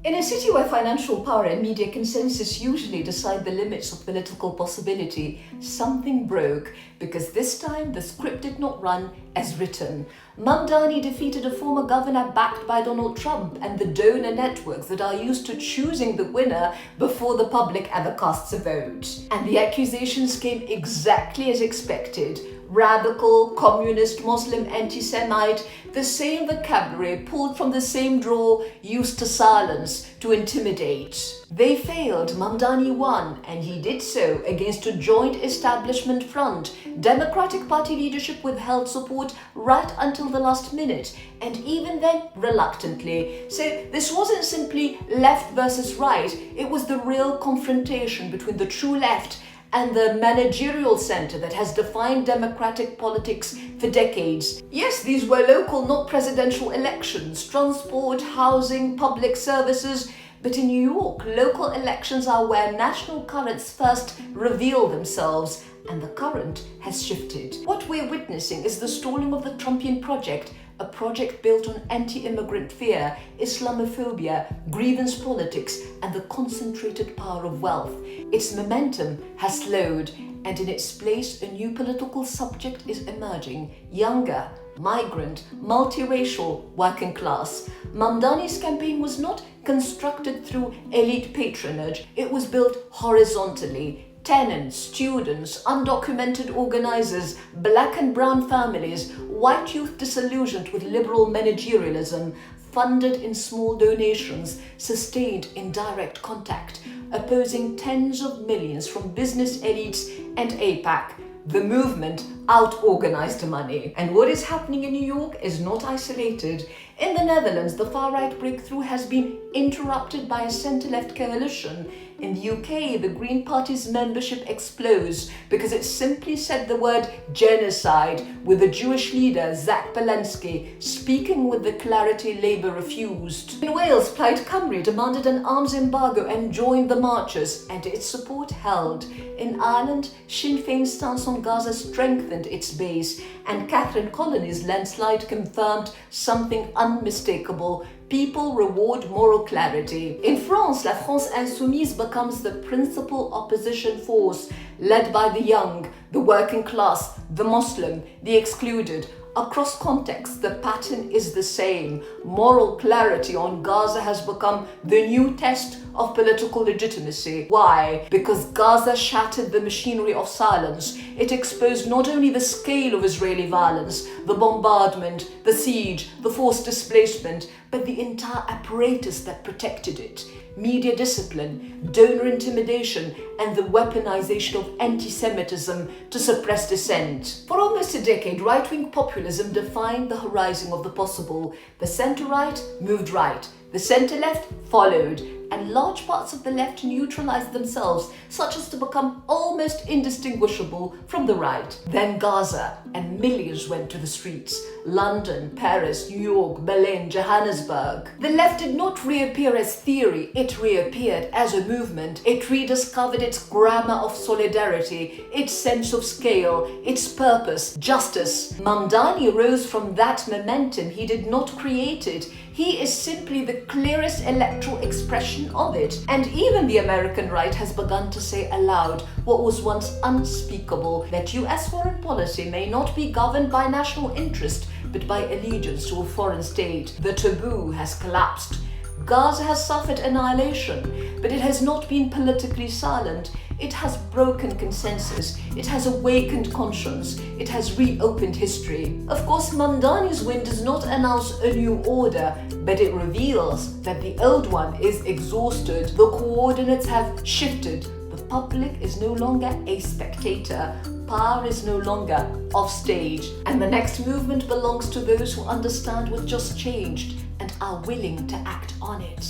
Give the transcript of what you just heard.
In a city where financial power and media consensus usually decide the limits of political possibility, something broke because this time the script did not run as written. Mamdani defeated a former governor backed by Donald Trump and the donor networks that are used to choosing the winner before the public ever casts a vote. And the accusations came exactly as expected. Radical, communist, Muslim, anti-Semite, the same vocabulary pulled from the same drawer used to silence, to intimidate. They failed, Mamdani won, and he did so against a joint establishment front. Democratic Party leadership withheld support right until the last minute, and even then reluctantly. So this wasn't simply left versus right, it was the real confrontation between the true left and the managerial center that has defined democratic politics for decades. Yes, these were local, not presidential elections, transport, housing, public services, but in New York, local elections are where national currents first reveal themselves, and the current has shifted. What we're witnessing is the stalling of the Trumpian project, a project built on anti-immigrant fear, Islamophobia, grievance politics, and the concentrated power of wealth. Its momentum has slowed, and in its place, a new political subject is emerging: younger, migrant, multiracial, working class. Mamdani's campaign was not constructed through elite patronage, it was built horizontally. Tenants, students, undocumented organizers, black and brown families, white youth disillusioned with liberal managerialism, funded in small donations, sustained in direct contact, opposing tens of millions from business elites and AIPAC. The movement out-organized money. And what is happening in New York is not isolated. In the Netherlands, the far-right breakthrough has been interrupted by a centre-left coalition. In the UK, the Green Party's membership explodes because it simply said the word genocide, with the Jewish leader Zach Palensky speaking with the clarity Labour refused. In Wales, Plaid Cymru demanded an arms embargo and joined the marchers, and its support held. In Ireland, Sinn Féin's stance on Gaza strengthened its base, and Catherine Colony's landslide confirmed something unmistakable: people reward moral clarity. In France, La France Insoumise becomes the principal opposition force, led by the young, the working class, the Muslim, the excluded. Across contexts, the pattern is the same. Moral clarity on Gaza has become the new test of political legitimacy. Why? Because Gaza shattered the machinery of silence. It exposed not only the scale of Israeli violence, the bombardment, the siege, the forced displacement, but the entire apparatus that protected it. Media discipline, donor intimidation, and the weaponization of anti-Semitism to suppress dissent. For almost a decade, right-wing populism defined the horizon of the possible. The centre-right moved right, the centre-left followed, and large parts of the left neutralized themselves, such as to become almost indistinguishable from the right. Then Gaza, and millions went to the streets. London, Paris, New York, Berlin, Johannesburg. The left did not reappear as theory, it reappeared as a movement. It rediscovered its grammar of solidarity, its sense of scale, its purpose, justice. Mamdani rose from that momentum. He did not create it. He is simply the clearest electoral expression of it. And even the American right has begun to say aloud what was once unspeakable: that US foreign policy may not be governed by national interest, but by allegiance to a foreign state. The taboo has collapsed. Gaza has suffered annihilation, but it has not been politically silent. It has broken consensus, it has awakened conscience, it has reopened history. Of course, Mamdani's win does not announce a new order, but it reveals that the old one is exhausted. The coordinates have shifted. The public is no longer a spectator. Power is no longer off stage. And the next movement belongs to those who understand what just changed and are willing to act on it.